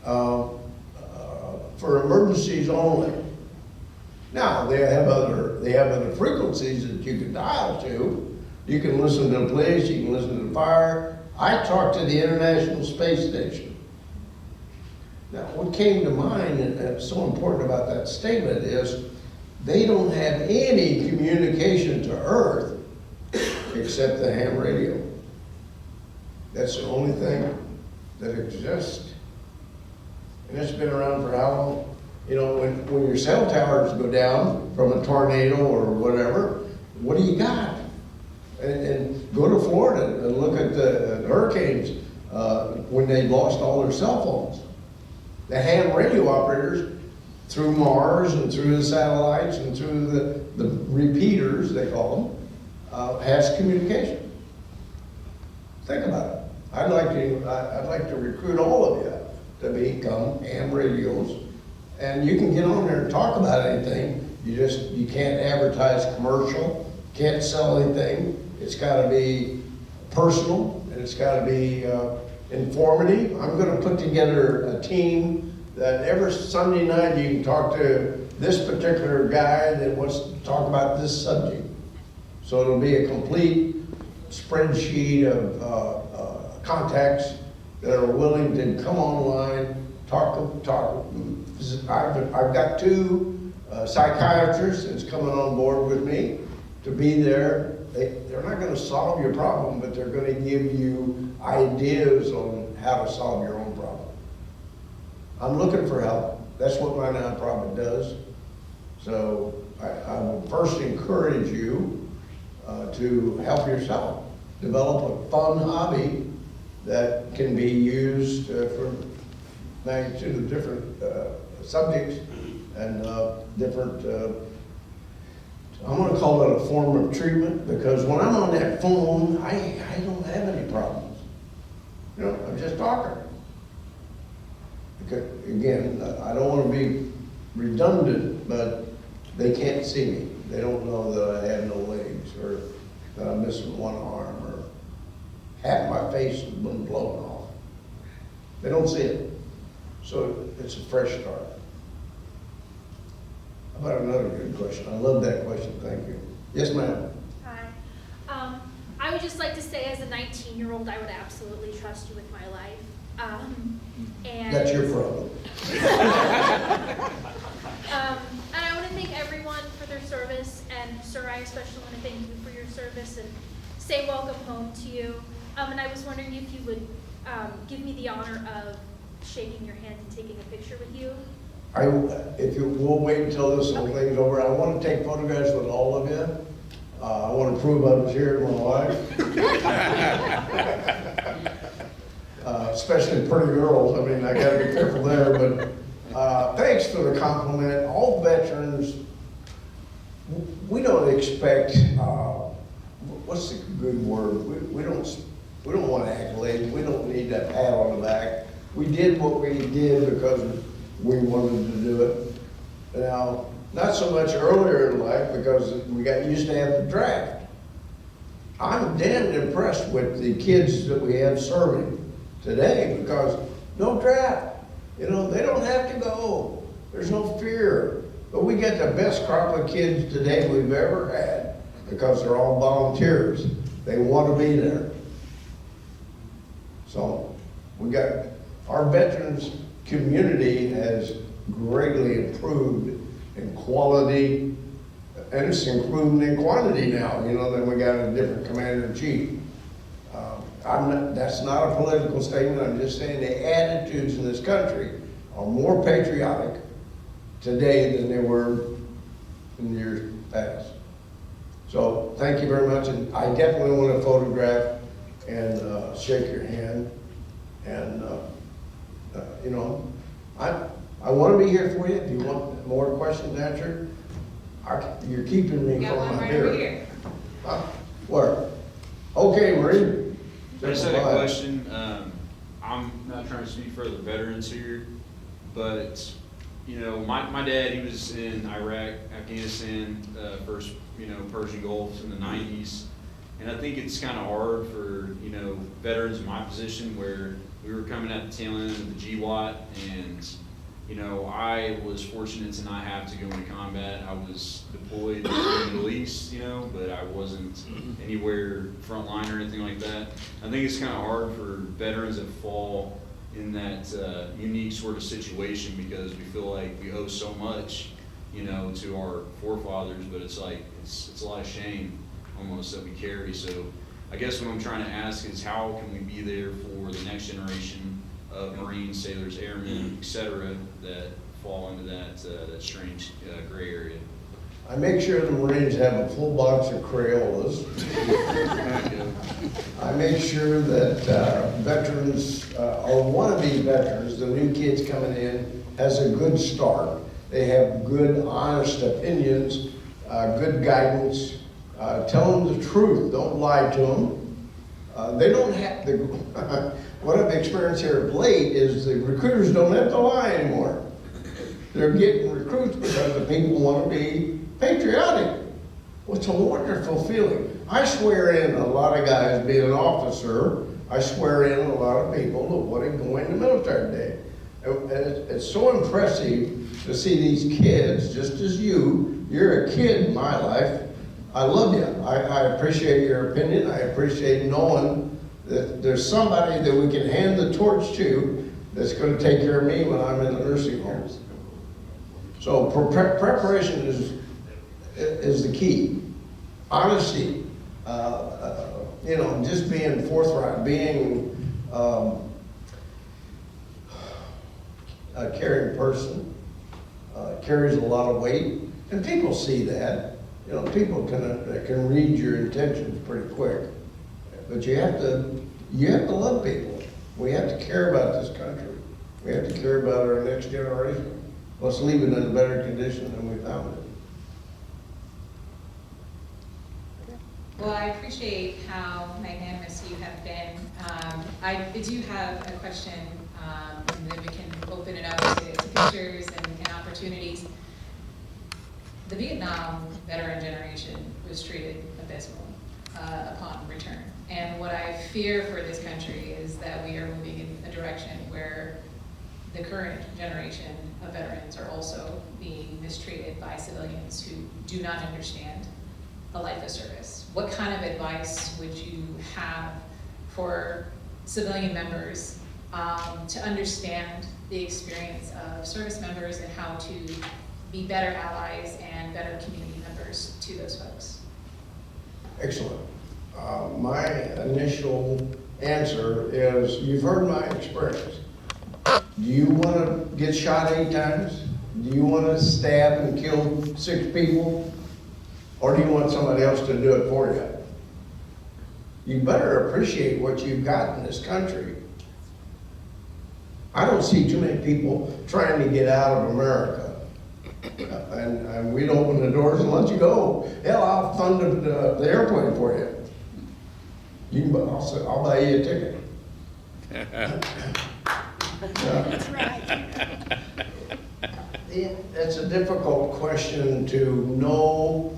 for emergencies only. Now, they have other frequencies that you can dial to. You can listen to the police, you can listen to the fire. I talked to the International Space Station. Now, what came to mind, and that's so important about that statement, is they don't have any communication to Earth except the ham radio. That's the only thing that exists. And it's been around for how long? You know, when your cell towers go down from a tornado or whatever, what do you got? And go to Florida and look at the hurricanes when they lost all their cell phones. The ham radio operators, through Mars and through the satellites and through the repeaters, they call them, has communication. Think about it. I'd like to recruit all of you to become ham radios. And you can get on there and talk about anything. You can't advertise commercial, can't sell anything. It's gotta be personal, and it's gotta be informative. I'm gonna put together a team that every Sunday night you can talk to this particular guy that wants to talk about this subject. So it'll be a complete spreadsheet of contacts that are willing to come online, talk. I've got 2 psychiatrists that's coming on board with me to be there. They're not going to solve your problem, but they're going to give you ideas on how to solve your own problem. I'm looking for help. That's what my nonprofit does. So I will first encourage you to help yourself. Develop a fun hobby that can be used for magnitude of different subjects and different, I'm gonna call it a form of treatment, because when I'm on that phone, I don't have any problems. You know, I'm just talking. Because, again, I don't wanna be redundant, but they can't see me. They don't know that I have no legs, or that I'm missing one arm, or half my face has been blown off. They don't see it. So it's a fresh start. How about another good question? I love that question, thank you. Yes, ma'am. Hi. I would just like to say, as a 19-year-old, I would absolutely trust you with my life. And That's your problem. And I want to thank everyone for their service, and sir, I especially want to thank you for your service and say welcome home to you. And I was wondering if you would give me the honor of shaking your hand and taking a picture with you. We'll wait until this whole thing's over. I want to take photographs with all of you. I want to prove I was here in my life. Especially pretty girls. I mean, I got to be careful there, but thanks for the compliment. All veterans, we don't expect, what's the good word? We don't want accolades. We don't need that pat on the back. We did what we did because we wanted to do it. Now, not so much earlier in life because we got used to have the draft. I'm damned impressed with the kids that we have serving today because no draft. You know, they don't have to go. There's no fear. But we get the best crop of kids today we've ever had because they're all volunteers. They want to be there. So we got, our veterans community has greatly improved in quality, and it's improving in quantity now. You know, then we got a different commander-in-chief. That's not a political statement. I'm just saying the attitudes in this country are more patriotic today than they were in years past. So thank you very much, and I definitely want to photograph and shake your hand. And you know, I want to be here for you. If you want more questions answered, you're keeping me Got from one my right over beer. here. Where? Okay, Marie. I just had a question. I'm not trying to speak for the veterans here, but, you know, my dad, he was in Iraq, Afghanistan, first, you know, Persian Gulf in the 90s. And I think it's kind of hard for, you know, veterans in my position where we were coming at the tail end of the GWAT, and, you know, I was fortunate to not have to go into combat. I was deployed in the Middle East, you know, but I wasn't anywhere front line or anything like that. I think it's kind of hard for veterans that fall in that unique sort of situation because we feel like we owe so much, you know, to our forefathers, but it's like, it's a lot of shame almost that we carry. So I guess what I'm trying to ask is how can we be there for the next generation of Marines, sailors, airmen, et cetera, that fall into that strange gray area? I make sure the Marines have a full box of Crayolas. I make sure that veterans, or wannabe veterans, the new kids coming in, has a good start. They have good, honest opinions, good guidance. Tell them the truth. Don't lie to them. They don't have to. What I've experienced here of late is the recruiters don't have to lie anymore. They're getting recruits because the people want to be patriotic. Well, it's a wonderful feeling. I swear in a lot of guys being an officer. I swear in a lot of people that want to go into military day. And it's so impressive to see these kids, just as you're a kid in my life. I love you. I appreciate your opinion. I appreciate knowing that there's somebody that we can hand the torch to that's going to take care of me when I'm in the nursing homes. So preparation is the key. Honesty, you know, just being forthright, being a caring person carries a lot of weight, and people see that. You know, people can read your intentions pretty quick, but you have to love people. We have to care about this country. We have to care about our next generation. Let's leave it in a better condition than we found it. Well, I appreciate how magnanimous you have been. I do have a question, and then we can open it up to pictures and opportunities. The Vietnam veteran generation was treated abysmally upon return. And what I fear for this country is that we are moving in a direction where the current generation of veterans are also being mistreated by civilians who do not understand a life of service. What kind of advice would you have for civilian members to understand the experience of service members and how to be better allies and better community members to those folks? Excellent. My initial answer is, you've heard my experience. Do you want to get shot 8 times? Do you want to stab and kill 6 people? Or do you want somebody else to do it for you? You better appreciate what you've got in this country. I don't see too many people trying to get out of America. And we'd open the doors and let you go. Hell, I'll fund the airplane for you. I'll buy you a ticket. That's right. It's a difficult question to know.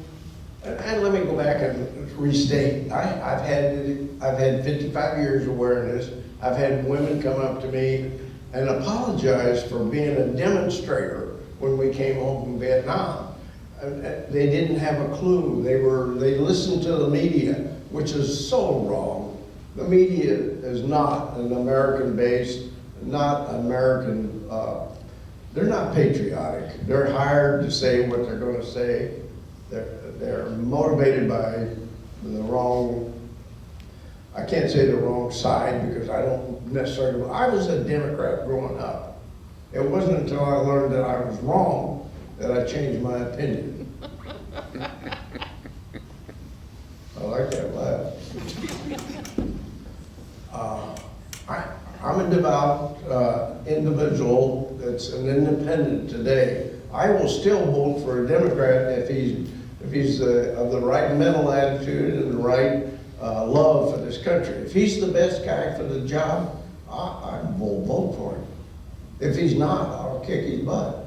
And let me go back and restate. I've had 55 years of wearing this. I've had women come up to me and apologize for being a demonstrator when we came home from Vietnam. They didn't have a clue. They listened to the media, which is so wrong. The media is not an American-based, not American. They're not patriotic. They're hired to say what they're going to say. They're motivated by the wrong, I can't say the wrong side because I don't necessarily, I was a Democrat growing up. It wasn't until I learned that I was wrong that I changed my opinion. I like that laugh. I'm a devout individual that's an independent today. I will still vote for a Democrat if he's of the right mental attitude and the right love for this country. If he's the best guy for the job, I will vote for him. If he's not, I'll kick his butt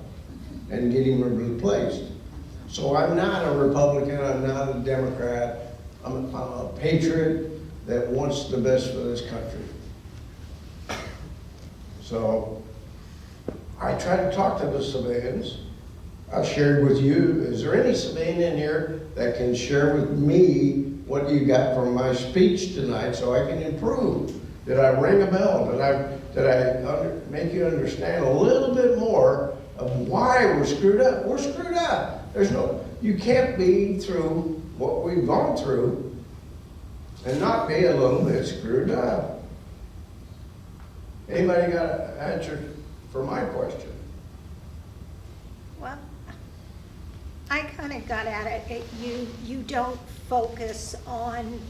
and get him replaced. So I'm not a Republican, I'm not a Democrat. I'm a patriot that wants the best for this country. So I try to talk to the civilians. I've shared with you, is there any civilian in here that can share with me what you got from my speech tonight so I can improve? Did I ring a bell? Did I make you understand a little bit more of why we're screwed up? We're screwed up. You can't be through what we've gone through and not be a little bit screwed up. Anybody got an answer for my question? Well, I kind of got at it. You don't focus on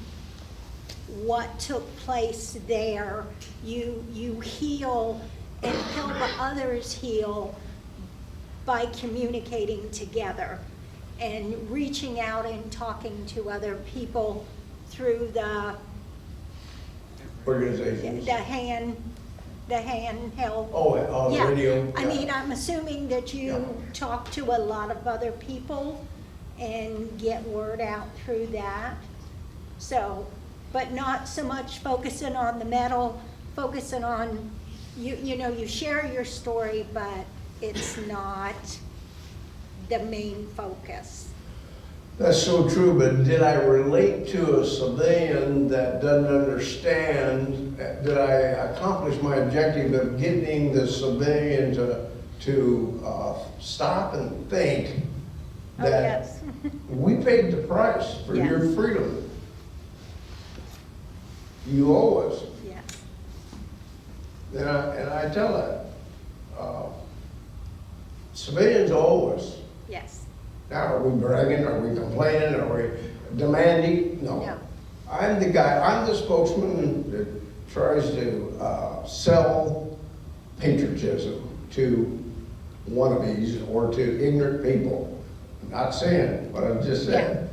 what took place there. You heal and help others heal by communicating together and reaching out and talking to other people through the Organizations. the handheld. Oh, Yeah. radio. I mean, I'm assuming that you talk to a lot of other people and get word out through that. So, but not so much focusing on the medal, focusing on, you share your story, but it's not the main focus. That's so true, but did I relate to a civilian that doesn't understand? Did I accomplish my objective of getting the civilian to stop and think Oh, that yes. we paid the price for your Yes. freedom? You owe us. Yes. And I tell that. Civilians owe us. Yes. Now, are we bragging, are we complaining, are we demanding? No. No. I'm the guy, I'm the spokesman tries to sell patriotism to wannabes or to ignorant people. I'm not saying what I've just said.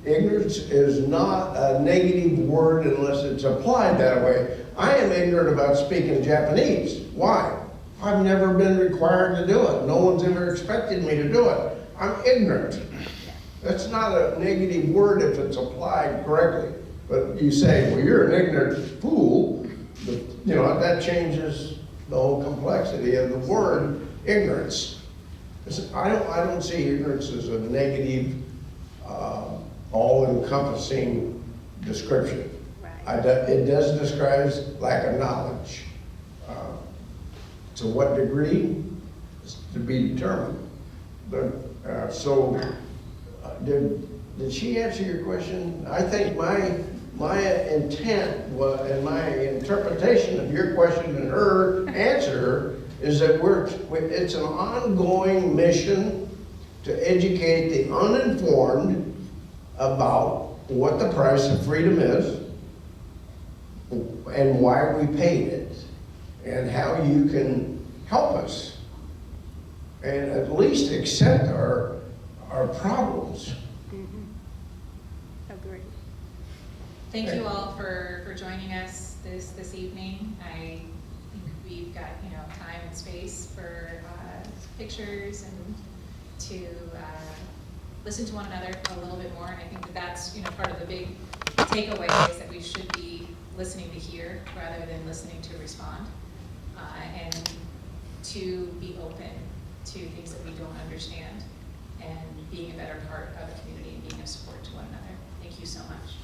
Ignorance is not a negative word unless it's applied that way. I am ignorant about speaking Japanese. Why? I've never been required to do it. No one's ever expected me to do it. I'm ignorant. That's not a negative word if it's applied correctly. But you say, well, you're an ignorant fool, you know, that changes the whole complexity of the word ignorance. I don't see ignorance as a negative, all-encompassing description. Right. It does describe lack of knowledge. To what degree is to be determined. But did she answer your question? I think my intent and my interpretation of your question and her answer is that it's an ongoing mission to educate the uninformed about what the price of freedom is and why we paid it and how you can help us and at least accept our problems. Agreed. Thank you all for joining us this evening. I think we've got, you know, time and space for pictures and to listen to one another a little bit more. And I think that's, you know, part of the big takeaway is that we should be listening to hear rather than listening to respond, and to be open to things that we don't understand and being a better part of the community and being of support to one another. Thank you so much.